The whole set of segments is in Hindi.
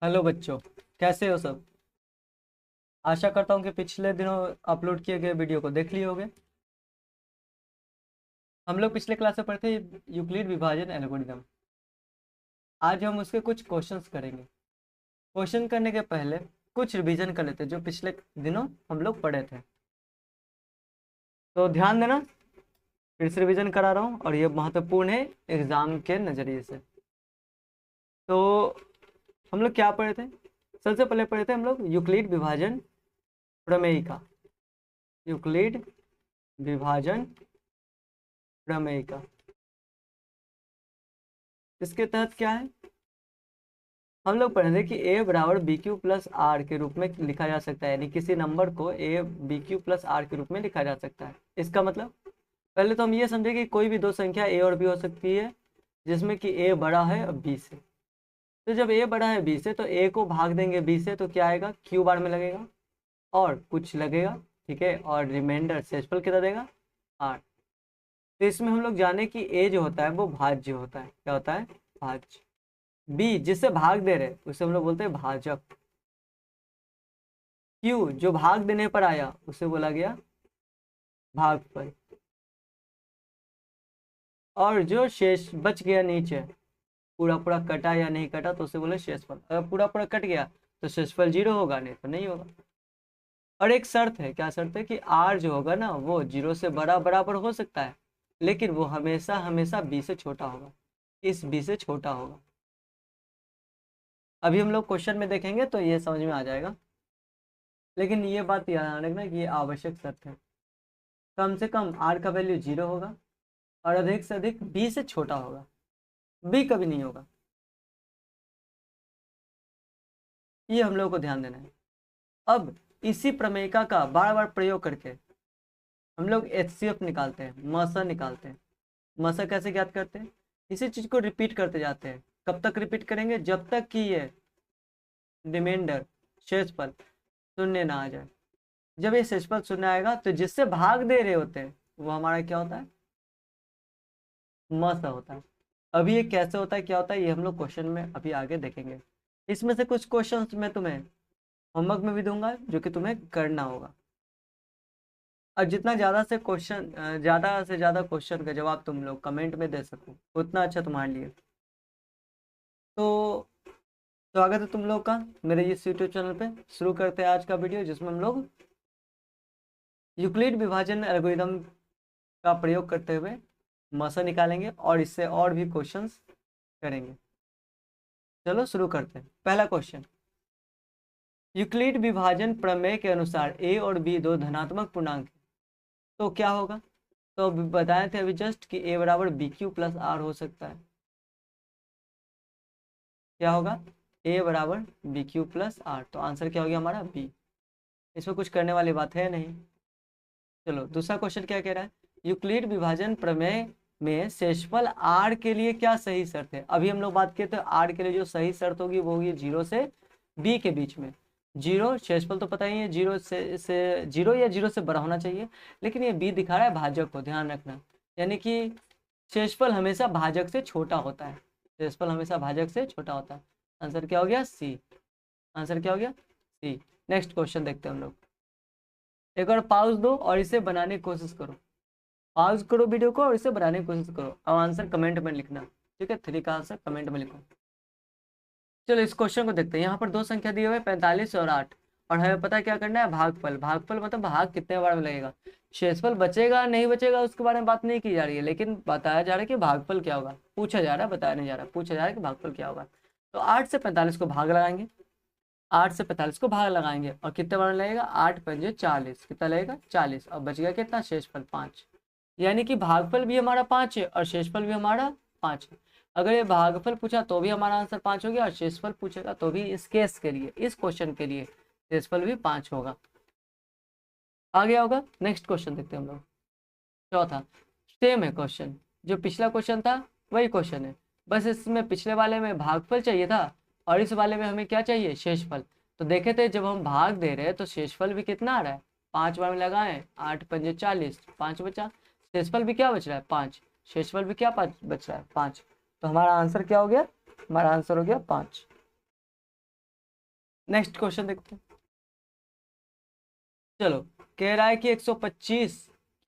हेलो बच्चों, कैसे हो सब। आशा करता हूँ कि पिछले दिनों अपलोड किए गए वीडियो को देख लिए होगे। हम लोग पिछले क्लास में पढ़े थे यूक्लिड विभाजन एल्गोरिदम। आज हम उसके कुछ क्वेश्चंस करेंगे। क्वेश्चन करने के पहले कुछ रिवीजन कर लेते हैं जो पिछले दिनों हम लोग पढ़े थे। तो ध्यान देना, फिर से रिवीजन करा रहा हूँ और ये महत्वपूर्ण है एग्जाम के नज़रिए से। तो हम लोग क्या पढ़े थे? सबसे पहले पढ़े थे हम लोग यूक्लिड विभाजन प्रमेय का। यूक्लिड विभाजन प्रमेय का, इसके तहत क्या है? हम लोग पढ़े थे कि a बराबर बी क्यू प्लस आर के रूप में लिखा जा सकता है, यानी किसी नंबर को a B Q plus R के रूप में लिखा जा सकता है। इसका मतलब पहले तो हम ये समझे कि कोई भी दो संख्या a और b हो सकती है जिसमें कि a बड़ा है b से। तो जब a बड़ा है b से तो a को भाग देंगे b से तो क्या आएगा, q बार में लगेगा और कुछ लगेगा, ठीक है, और रिमाइंडर शेषफल कितना देगा, 8। तो इसमें हम लोग जाने कि a जो होता है वो भाज्य होता है। क्या होता है? भाज्य। बी जिससे भाग दे रहे उसे हम लोग बोलते हैं भाजक। क्यू जो भाग देने पर आया उसे बोला गया भागफल। और जो शेष बच गया नीचे, पूरा पूरा कटा या नहीं कटा तो उसे बोले शेषफल। अगर पूरा पूरा कट गया तो शेषफल 0 होगा, नहीं तो नहीं होगा। और एक शर्त है, क्या शर्त है कि आर जो होगा ना वो 0 से बड़ा बराबर हो सकता है, लेकिन वो हमेशा हमेशा बी से छोटा होगा, इस बी से छोटा होगा। अभी हम लोग क्वेश्चन में देखेंगे तो ये समझ में आ जाएगा, लेकिन ये बात याद रखना कि ये आवश्यक शर्त है। कम से कम आर का वैल्यू 0 होगा और अधिक से अधिक बी से छोटा होगा, बी कभी नहीं होगा। ये हम लोग को ध्यान देना है। अब इसी प्रमेयिका का बार बार प्रयोग करके हम लोग एचसीएफ निकालते हैं, मसा निकालते हैं। मसा कैसे ज्ञात करते हैं? इसी चीज को रिपीट करते जाते हैं। कब तक रिपीट करेंगे? जब तक कि ये रिमाइंडर शेषफल शून्य ना आ जाए। जब ये शेषफल शून्य आएगा तो जिससे भाग दे रहे होते हैं वो हमारा क्या होता है, मसा होता है। अभी ये कैसे होता है, क्या होता है, ये हम लोग क्वेश्चन में अभी आगे देखेंगे। इसमें से कुछ क्वेश्चंस मैं तुम्हें होमवर्क में भी दूंगा जो कि तुम्हें करना होगा। और जितना ज़्यादा से ज़्यादा क्वेश्चन का जवाब तुम लोग कमेंट में दे सको उतना अच्छा तुम्हारे लिए। तो स्वागत है तुम लोग का मेरे इस यूट्यूब चैनल पे। शुरू करते हैं आज का वीडियो जिसमें हम लोग यूक्लिड विभाजन एल्गोरिदम का प्रयोग करते हुए मसा निकालेंगे और इससे और भी क्वेश्चंस करेंगे। चलो शुरू करते हैं। पहला क्वेश्चन, यूक्लिड विभाजन प्रमेय के अनुसार a और b दो धनात्मक पूर्णांक हैं, तो क्या होगा? तो बताए थे अभी जस्ट कि a बराबर बी क्यू प्लस आर हो सकता है। क्या होगा? a बराबर बी क्यू प्लस आर, तो आंसर क्या हो गया हमारा बी। इसमें कुछ करने वाली बात है नहीं। चलो दूसरा क्वेश्चन क्या कह रहा है, यूक्लिड विभाजन प्रमेय में शेषफल आर के लिए क्या सही शर्त है? अभी हम लोग बात किए थे आर के लिए जो सही शर्त होगी वो होगी 0 से b के बीच में। 0 शेषफल तो पता ही है, 0 से 0 या 0 से बड़ा होना चाहिए, लेकिन ये b दिखा रहा है भाजक को, ध्यान रखना। यानी कि शेषफल हमेशा भाजक से छोटा होता है, शेषफल हमेशा भाजक से छोटा होता है। आंसर क्या हो गया? सी। आंसर क्या हो गया? सी। नेक्स्ट क्वेश्चन देखते हैं हम लोग। एक बार पॉज दो और इसे बनाने की कोशिश करो। पॉज करो वीडियो को और इसे बनाने की कोशिश करो। अब आंसर कमेंट में लिखना, ठीक है? 3 का आंसर कमेंट में लिखो। चलो इस क्वेश्चन को देखते हैं। यहाँ पर दो संख्या दी हुई है 45 और 8, और हमें पता है क्या करना है, भागफल। भागफल मतलब भाग कितने बार में लगेगा। शेषफल बचेगा नहीं बचेगा उसके बारे में बात नहीं की जा रही है, लेकिन बताया जा रहा है कि भागफल क्या होगा। पूछा जा रहा है, बताया नहीं जा रहा, पूछा जा रहा है कि भागफल क्या होगा। तो 8 से 45 को भाग लगाएंगे, 8 से 45 को भाग लगाएंगे और कितने बार में लगेगा, 8 पंजे 40, कितना लगेगा 40, और बच गया कितना, शेषफल 5। यानी कि भागफल भी हमारा 5 है और शेषफल भी हमारा 5 है। अगर ये भागफल पूछा तो भी हमारा आंसर 5 हो गया, और शेषफल पूछेगा तो भी इस केस के लिए, इस क्वेश्चन के लिए शेषफल भी 5 होगा। आ गया होगा। नेक्स्ट क्वेश्चन देखते हैं हम लोग। चौथा, सेम है क्वेश्चन, जो पिछला क्वेश्चन था वही क्वेश्चन है, बस इसमें पिछले वाले में भागफल चाहिए था और इस वाले में हमें क्या चाहिए, शेषफल। तो देखे थे जब हम भाग दे रहे हैं तो शेषफल भी कितना आ रहा है, 5 बार में लगाए, 8 पंजे 40, 5 बचा। शेषफल भी क्या बच रहा है, 5। शेषफल भी क्या बच रहा है, 5। तो हमारा आंसर क्या हो गया, हमारा आंसर हो गया 5। नेक्स्ट क्वेश्चन देखते हैं। चलो, कह रहा है कि 125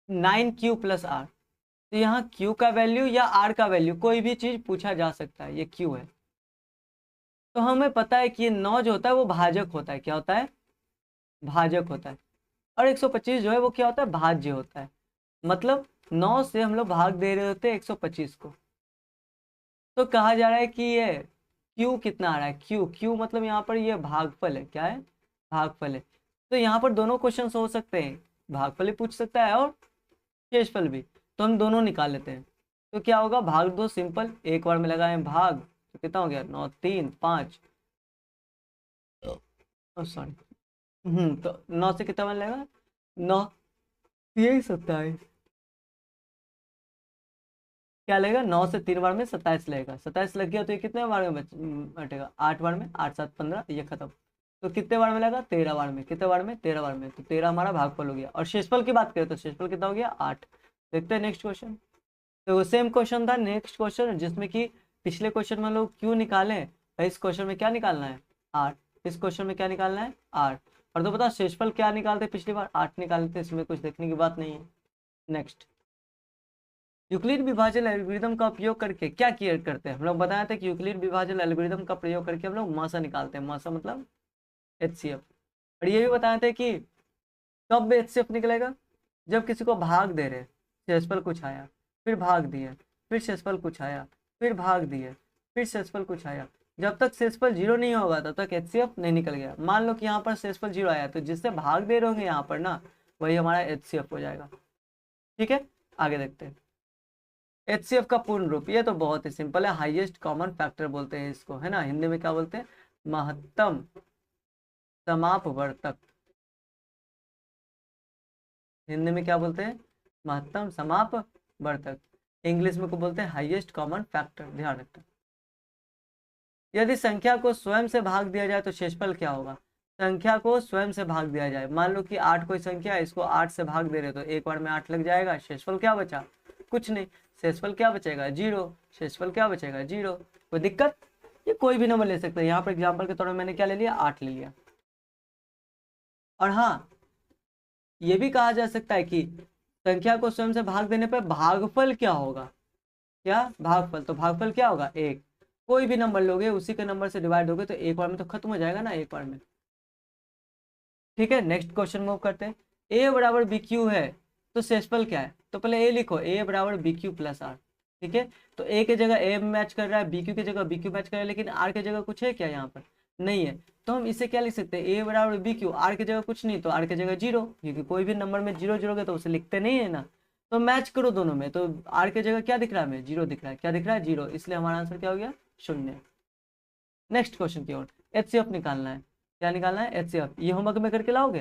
9Q प्लस आर। तो यहाँ Q का वैल्यू या R का वैल्यू कोई भी चीज पूछा जा सकता है, ये Q है। तो हमें पता है कि ये 9 जो होता है वो भाजक होता है, क्या होता है, भाजक होता है। और 125 जो है वो क्या होता है, भाज्य होता है। मतलब 9 से हम लोग भाग दे रहे होते हैं 125 को। तो कहा जा रहा है कि ये Q कितना आ रहा है, Q मतलब यहाँ पर ये भागफल है, क्या है, भागफल है। तो यहाँ पर दोनों क्वेश्चन हो सकते हैं, भागफल भी पूछ सकता है और शेषफल भी। तो हम दोनों निकाल लेते हैं। तो क्या होगा, भाग दो सिंपल, एक बार में लगाए भाग, तो कितना हो गया, 9 3 5, सॉरी, तो 9 से कितना बन लगेगा, 9 यही 27, क्या लगेगा, 9 से 3 बार में 27 लगेगा। 27 लग गया तो ये कितने बार में बटेगा, 8 बार में, 8 7 15, ये खत्म। तो कितने बार में लगा, 13 बार में, कितने बार में, 13 बार में। तो 13 हमारा भागफल हो गया। और शेषफल की बात करें तो शेषफल कितना हो गया, 8। देखते हैं नेक्स्ट क्वेश्चन। तो सेम क्वेश्चन था, नेक्स्ट क्वेश्चन जिसमें कि पिछले क्वेश्चन में हम लोग क्यों निकाले, इस क्वेश्चन में क्या निकालना है, 8। इस क्वेश्चन में क्या निकालना है, 8। और तो बता शेषफल क्या निकालते पिछली बार, 8 निकालते, इसमें कुछ देखने की बात नहीं है। नेक्स्ट, यूक्लिड विभाजन एल्गोरिथम का उपयोग करके क्या किया करते हैं, हम लोग बताया था कि यूक्लिड विभाजन एल्गोरिथम का प्रयोग करके हम लोग मासा निकालते हैं, मासा मतलब HCF। और ये भी बताया था कि कब HCF निकलेगा, जब किसी को भाग दे रहे, शेषफल कुछ आया, फिर भाग दिए, फिर शेषफल कुछ आया, फिर भाग दिए, फिर शेषफल कुछ आया। जब तक शेषफल 0 नहीं होगा तब तक HCF नहीं निकल गया। मान लो कि यहाँ पर शेषफल 0 आया, तो जिससे भाग दे रहे होंगे यहाँ पर ना, वही हमारा HCF हो जाएगा। ठीक है, आगे देखते हैं। HCF का पूर्ण रूप, ये तो बहुत ही सिंपल है, हाईएस्ट कॉमन फैक्टर बोलते हैं इसको, है ना। हिंदी में क्या बोलते हैं, महत्तम समापवर्तक। हिंदी में क्या बोलते हैं, महत्तम समापवर्तक। इंग्लिश में को बोलते हैं हाईएस्ट कॉमन फैक्टर, ध्यान रखना। यदि संख्या को स्वयं से भाग दिया जाए तो शेषफल क्या होगा। संख्या को स्वयं से भाग दिया जाए, मान लो कि 8 कोई संख्या है, इसको 8 से भाग दे रहे तो एक बार में 8 लग जाएगा, शेषफल क्या बचा, कुछ नहीं, शेषफल क्या बचेगा, 0। शेषफल क्या बचेगा, 0। कोई दिक्कत, ये कोई भी नंबर ले सकते हैं। यहाँ पर एग्जाम्पल के तौर पर मैंने क्या ले लिया, 8 ले लिया। और हाँ, ये भी कहा जा सकता है कि संख्या को स्वयं से भाग देने पर भागफल क्या होगा, क्या, भागफल। तो भागफल क्या होगा, 1। कोई भी नंबर लोगे उसी के नंबर से डिवाइड होगे तो एक बार में तो खत्म हो जाएगा ना, एक बार में। ठीक है, नेक्स्ट क्वेश्चन मूव करते हैं। ए बराबर बी क्यू है तो शेषफल क्या है, तो पहले ए लिखो, ए बराबर बी क्यू प्लस आर। ठीक है, तो ए की जगह ए मैच कर रहा है, बी क्यू की जगह बी क्यू मैच कर रहा है, लेकिन आर की जगह कुछ है क्या यहाँ पर, नहीं है। तो हम इसे क्या लिख सकते हैं, ए बराबर बी क्यू, आर की जगह कुछ नहीं तो आर की जगह 0, क्योंकि कोई भी नंबर में 0 0 तो उसे लिखते नहीं है ना। तो मैच करो दोनों में, तो आर की जगह क्या दिख रहा है हमें, 0 दिख रहा है, क्या दिख रहा है, 0, इसलिए हमारा आंसर क्या हो गया, 0। नेक्स्ट क्वेश्चन की ओर, HCF निकालना है। क्या निकालना है, HCF। ये होमवर्क में करके लाओगे,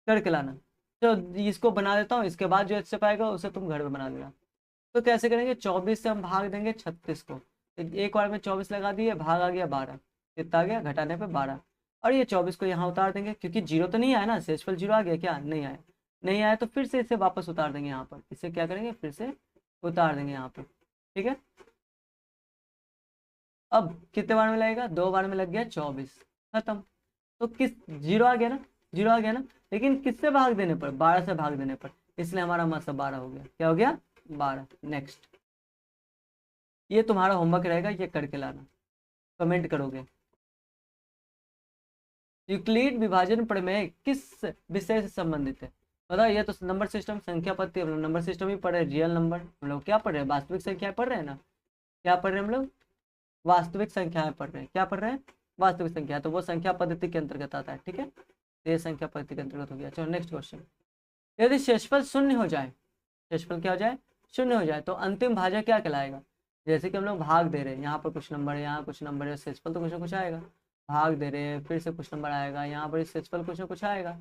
करके लाना। तो इसको बना देता हूँ, इसके बाद जो HCF आएगा उसे तुम घर में बना देना। तो कैसे करेंगे, 24 से हम भाग देंगे 36 को, तो एक बार में 24 लगा दिए, भाग आ गया 12, कितना आ गया, घटाने पे 12। और ये 24 को यहाँ उतार देंगे, क्योंकि 0 तो नहीं आया ना, शेषफल 0 आ गया, क्या नहीं आया, नहीं आया तो फिर से इसे वापस उतार देंगे यहाँ पर, इसे क्या करेंगे, फिर से उतार देंगे यहाँ पर। ठीक है, अब कितने बार में लगेगा, 2 बार में लग गया 24, खत्म। तो किस, 0 आ गया ना, 0 आ गया ना, लेकिन किससे भाग देने पर, 12 से भाग देने पर, इसलिए हमारा मतलब 12 हो गया, क्या हो गया, 12। नेक्स्ट, ये तुम्हारा होमवर्क रहेगा, ये करके लाना, कमेंट करोगे। यूक्लिड विभाजन प्रमेय किस विषय से संबंधित है, बताओ। ये तो नंबर सिस्टम, संख्या पद्धति, हम लोग नंबर सिस्टम ही पढ़ रहे हैं, रियल नंबर हम लोग क्या पढ़ रहे हैं, वास्तविक संख्याएं पढ़ रहे हैं ना, क्या पढ़ रहे हैं हम लोग, वास्तविक संख्याएं पढ़ रहे हैं, क्या पढ़ रहे हैं, वास्तविक संख्या। तो वो संख्या पद्धति के अंतर्गत आता है। ठीक है, ये संख्या पद्धति के अंतर्गत हो गया। चलो नेक्स्ट क्वेश्चन, यदि शेषफल शून्य हो जाए, शेषफल क्या हो जाए, शून्य हो जाए, तो अंतिम भाजक क्या कहलाएगा। जैसे कि हम लोग भाग दे रहे हैं, यहाँ पर कुछ नंबर है, यहाँ कुछ नंबर है, शेषफल तो कुछ ना कुछ आएगा, भाग दे रहे हैं, फिर से कुछ नंबर आएगा, यहाँ पर शेषफल कुछ ना कुछ आएगा।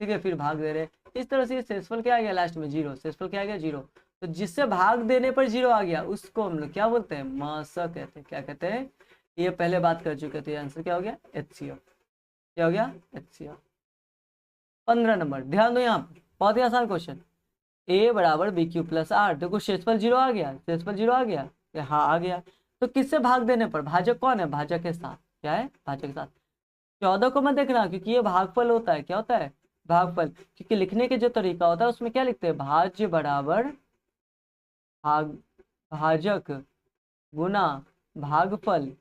ठीक है, फिर भाग दे रहे हैं, इस तरह से शेषफल क्या आ गया, लास्ट में 0, शेषफल क्या आ गया, 0। तो जिससे भाग देने पर 0 आ गया उसको हम लोग क्या बोलते हैं, मासा कहते हैं। क्या कहते हैं, ये पहले बात कर चुके थे, आंसर क्या हो गया, HCF। क्या हो गया, HCF। 15 नंबर, ध्यान दो यहाँ पर, बहुत ही आसान क्वेश्चन। ए बराबर बी क्यू प्लस आर, देखो शेषफल 0 आ गया, शेषफल 0 आ गया, हाँ आ गया। तो किससे भाग देने पर, भाजक कौन है, भाजक के साथ, क्या है, भाजक के साथ। 14 को मत देखना, क्योंकि ये भागफल होता है। क्या होता है? भागफल। क्योंकि लिखने के जो तरीका होता है उसमें क्या लिखते हैं, भाज्य बराबर भाग भाजक गुना भागफल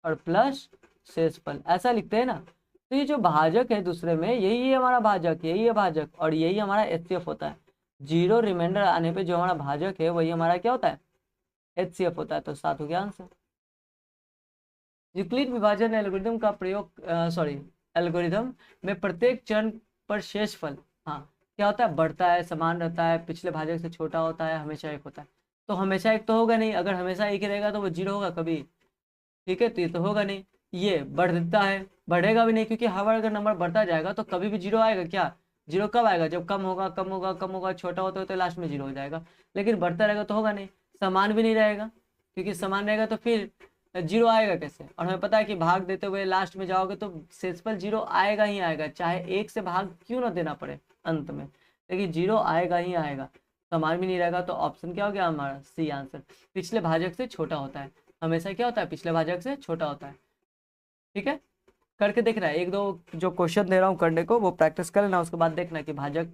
और प्लस शेषफल, ऐसा लिखते हैं ना। तो ये जो भाजक है दूसरे में, यही है हमारा भाजक, यही है भाजक, और यही हमारा एचसीएफ होता है। जीरो रिमाइंडर आने पे जो हमारा भाजक है वही हमारा क्या होता है, एचसीएफ होता है। तो 7 हो गया आंसर। यूक्लिड विभाजन एल्गोरिथम का प्रयोग एल्गोरिथम में प्रत्येक चरण पर शेषफल, हाँ, क्या होता है, बढ़ता है, समान रहता है, पिछले भाजक से छोटा होता है, हमेशा एक होता है। तो हमेशा एक तो होगा नहीं, अगर हमेशा एक ही रहेगा तो वो जीरो होगा कभी। ठीक है, तो ये तो होगा नहीं। ये बढ़ता है, बढ़ेगा भी नहीं, क्योंकि हर बार अगर नंबर बढ़ता जाएगा तो कभी भी जीरो आएगा क्या? जीरो कब आएगा? जब कम होगा, कम होगा, कम होगा, छोटा होता है तो लास्ट में जीरो हो जाएगा। लेकिन बढ़ता रहेगा तो होगा नहीं। समान भी नहीं रहेगा, क्योंकि समान रहेगा तो फिर जीरो आएगा कैसे? और हमें पता है कि भाग देते हुए लास्ट में जाओगे तो शेषफल जीरो आएगा ही आएगा, चाहे एक से भाग क्यों ना देना पड़े अंत में, लेकिन जीरो आएगा ही आएगा। समान भी नहीं रहेगा, तो ऑप्शन क्या हो गया हमारा, सी आंसर। पिछले भाजक से छोटा होता है, हमेशा क्या होता है, पिछले भाजक से छोटा होता है। ठीक है, करके देख रहा है, एक दो जो क्वेश्चन दे रहा हूँ करने को वो प्रैक्टिस कर लेना, उसके बाद देखना कि भाजक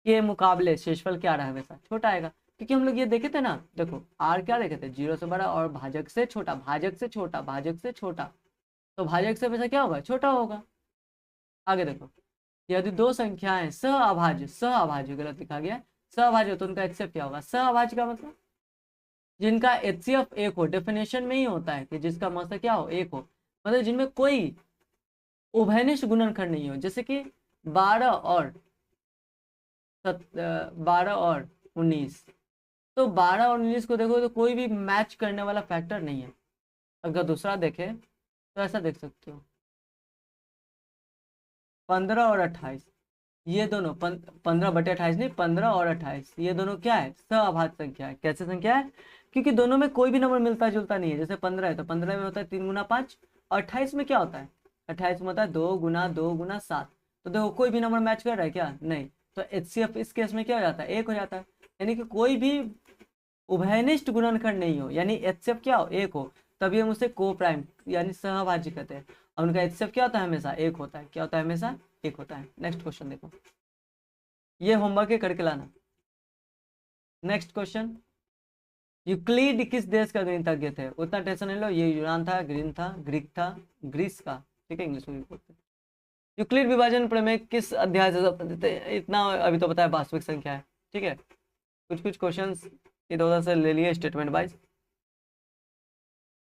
के मुकाबले शेषफल क्या रहा है, हमेशा छोटा आएगा। क्योंकि हम लोग ये देखे थे ना, देखो आर क्या देखे थे, जीरो से बड़ा और भाजक से छोटा, भाजक से छोटा, भाजक से छोटा, तो भाजक से हमेशा क्या होगा, छोटा होगा। आगे देखो, यदि दो संख्याएं सहअभाज्य गलत लिखा गया, सहअभाज्य तो उनका एचसीएफ क्या होगा, सहअभाज्य का मतलब जिनका एचसीएफ एक हो, डेफिनेशन में ही होता है कि जिसका मतलब क्या हो, एक हो, मतलब जिनमें कोई उभयनिष्ठ गुणनखंड नहीं हो। जैसे कि 12 और 19, तो 12 और 19 को देखो तो कोई भी मैच करने वाला फैक्टर नहीं है। अगर दूसरा देखे तो ऐसा देख सकते हो, 15 और 28, ये दोनों 15/28 नहीं, 15 और 28, ये दोनों क्या है, सहअभाज्य संख्या है। कैसे संख्या है? क्योंकि दोनों में कोई भी नंबर मिलता जुलता नहीं है। जैसे 15 है तो 15 में होता है 3 × 5, और 28 में क्या होता है, 28 में होता है 2 × 2 × 7। तो देखो कोई भी नंबर मैच कर रहा है क्या, नहीं। तो एचसीएफ इस केस में क्या हो जाता है, एक हो जाता है। यानी कि कोई भी उभयनिष्ठ गुणनखंड नहीं हो, यानी एचसीएफ क्या हो, एक हो, तभी हम उसे को प्राइम यानी सहभाज्य कहते हैं। और उनका एचसीएफ क्या होता है, हमेशा एक होता है। क्या होता है, हमेशा एक होता है। नेक्स्ट क्वेश्चन देखो, ये होमवर्क है, करके लाना। नेक्स्ट क्वेश्चन, यूक्लिड किस देश का गणितज्ञ थे? उतना टेंशन नहीं लो, ये यूनान था, ग्रीन था, ग्रीक था, ग्रीस का। ठीक है, इंग्लिश में भी बोलते हैं। यूक्लिड विभाजन प्रमेय किस अध्याय से संबंधित है? इतना अभी तो पता है, वास्तविक संख्या है। ठीक है, कुछ कुछ क्वेश्चंस इधर उधर से ले लिए स्टेटमेंट वाइज।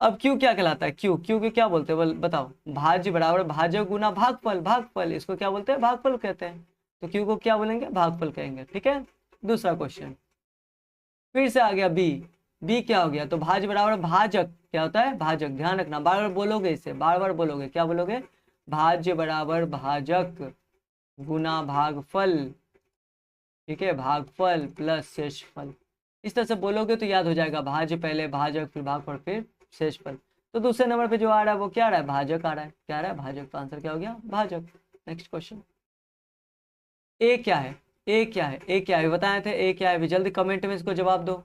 अब क्यू क्या कहलाता है, क्यू क्यू के क्या बोलते हैं, बताओ। भाज्य बराबर भाजक गुना भागफल, भागफल इसको क्या बोलते हैं, भागफल कहते हैं। तो क्यू को क्या बोलेंगे, भागफल कहेंगे। ठीक है, दूसरा क्वेश्चन फिर से आ गया बी। बी क्या हो गया, तो भाज्य बराबर भाजक, क्या होता है, भाजक। ध्यान रखना, बार बार बोलोगे इसे, बार बार बोलोगे, क्या बोलोगे, भाज्य बराबर भाजक गुना भागफल। ठीक है, भागफल प्लस शेषफल। इस तरह से बोलोगे तो याद हो जाएगा, भाज्य पहले, भाजक फिर भागफल फिर शेषफल। तो दूसरे नंबर पे जो आ रहा है वो क्या आ रहा है, भाजक आ रहा है। क्या आ रहा है, भाजक। तो आंसर क्या हो गया, भाजक। नेक्स्ट क्वेश्चन, ए क्या है, ए क्या है, ए क्या है बताए थे, ए क्या है, जल्दी कमेंट में इसको जवाब दो।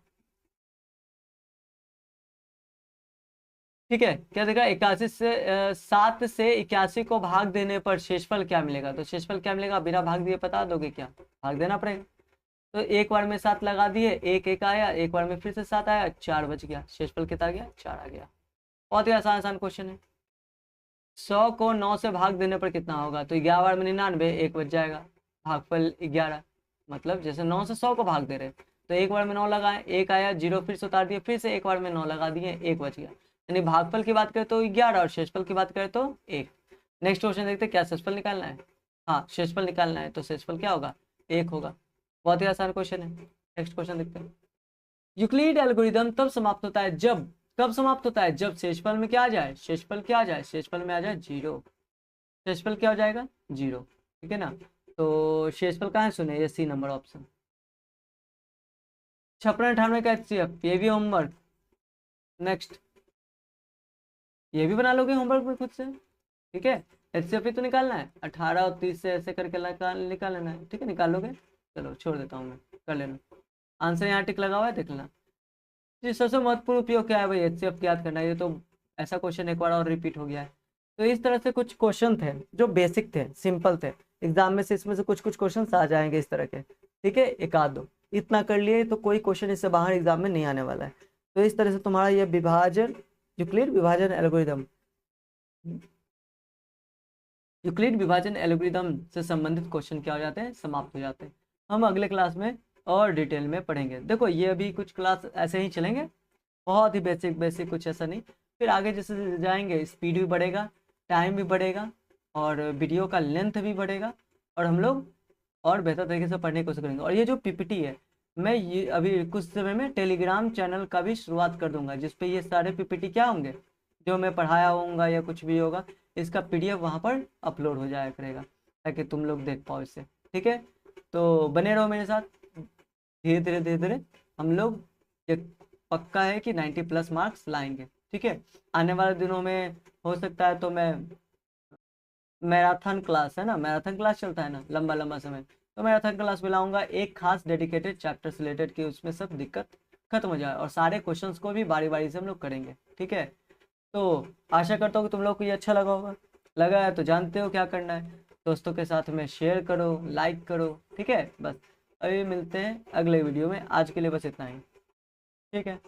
ठीक है, क्या देखा, 81 से 7 से 81 को भाग देने पर शेषफल क्या मिलेगा? तो शेषफल क्या मिलेगा, बिना भाग दिए बता दोगे क्या? भाग देना पड़ेगा। तो एक बार में 7 लगा दिए, एक एक आया, एक बार में फिर से 7 आया, 4 बच गया। शेषफल कितना आ गया, 4 आ गया। बहुत ही आसान आसान क्वेश्चन है। 100 को 9 से भाग देने पर कितना होगा? तो 11 बार में 99, एक बच जाएगा। भागफल 11, मतलब जैसे 9 से 100 को भाग दे रहे, तो एक बार में 9 लगाए, एक आया, जीरो फिर से उतार दिए, फिर से एक बार में 9 लगा दिए, एक बच गया। यानी भागफल की बात करें तो 11 और शेषफल की बात करें तो 1। नेक्स्ट क्वेश्चन देखते हैं, क्या शेषफल निकालना है? हाँ, शेषफल निकालना है, तो शेषफल क्या होगा, 1 होगा। बहुत ही आसान क्वेश्चन है। नेक्स्ट क्वेश्चन देखते हैं, यूक्लिड एल्गोरिदम तब समाप्त होता है जब, कब समाप्त होता है, जब शेषफल में क्या आ जाए, शेषफल क्या आ जाए, शेषफल में आ जाए 0। शेषफल क्या हो जाएगा, 0। ठीक है ना, तो शेषफल कहाँ है, सुने, ये सी नंबर ऑप्शन। 56-98 का एचसीएफ, ये भी होमवर्क। नेक्स्ट, ये भी बना लोगे होमवर्क में खुद से। ठीक है, एचसीएफ ही तो निकालना है, 18 और 30 से ऐसे करके निकाल लेना है। ठीक है, निकाल लोगे, चलो छोड़ देता हूँ मैं, कर लेना। आंसर यहाँ टिक लगा हुआ है, देख लेना। जी, सबसे महत्वपूर्ण उपयोग क्या है भाई, एचसीएफ याद करना है। ये तो ऐसा क्वेश्चन एक बार और रिपीट हो गया है। तो इस तरह से कुछ क्वेश्चन थे जो बेसिक थे, सिंपल थे। एग्जाम में से इसमें से कुछ कुछ क्वेश्चन आ जाएंगे इस तरह के, ठीक है, एक आध दो। इतना कर लिए तो कोई क्वेश्चन इससे बाहर एग्जाम में नहीं आने वाला है। तो इस तरह से तुम्हारा ये विभाजन, यूक्लिड विभाजन एल्गोरिदम, यूक्लिड विभाजन एल्गोरिदम से संबंधित क्वेश्चन क्या हो जाते हैं, समाप्त हो जाते हैं। हम अगले क्लास में और डिटेल में पढ़ेंगे। देखो ये अभी कुछ क्लास ऐसे ही चलेंगे, बहुत ही बेसिक बेसिक, कुछ ऐसा नहीं। फिर आगे जैसे जाएंगे स्पीड भी बढ़ेगा, टाइम भी बढ़ेगा, और वीडियो का लेंथ भी बढ़ेगा, और हम लोग और बेहतर तरीके से पढ़ने की कोशिश करेंगे। और ये जो पीपीटी है, मैं ये अभी कुछ समय में टेलीग्राम चैनल का भी शुरुआत कर दूंगा, जिसपे ये सारे पीपीटी क्या होंगे, जो मैं पढ़ाया होऊंगा या कुछ भी होगा, इसका पीडीएफ वहाँ पर अपलोड हो जाया करेगा, ताकि तुम लोग देख पाओ इसे। ठीक है, तो बने रहो मेरे साथ। धीरे धीरे धीरे धीरे हम लोग, ये पक्का है कि 90+ मार्क्स लाएंगे। ठीक है, आने वाले दिनों में हो सकता है तो मैं मैराथन क्लास है ना, मैराथन क्लास चलता है ना लंबा लंबा समय, तो मैराथन क्लास में लाऊंगा एक खास डेडिकेटेड चैप्टर से रिलेटेड, कि उसमें सब दिक्कत खत्म हो जाए, और सारे क्वेश्चंस को भी बारी बारी से हम लोग करेंगे। ठीक है, तो आशा करता हूँ कि तुम लोग को ये अच्छा लगा होगा। लगा है तो जानते हो क्या करना है, दोस्तों के साथ में शेयर करो, लाइक करो। ठीक है, बस अभी मिलते हैं अगले वीडियो में, आज के लिए बस इतना ही। ठीक है।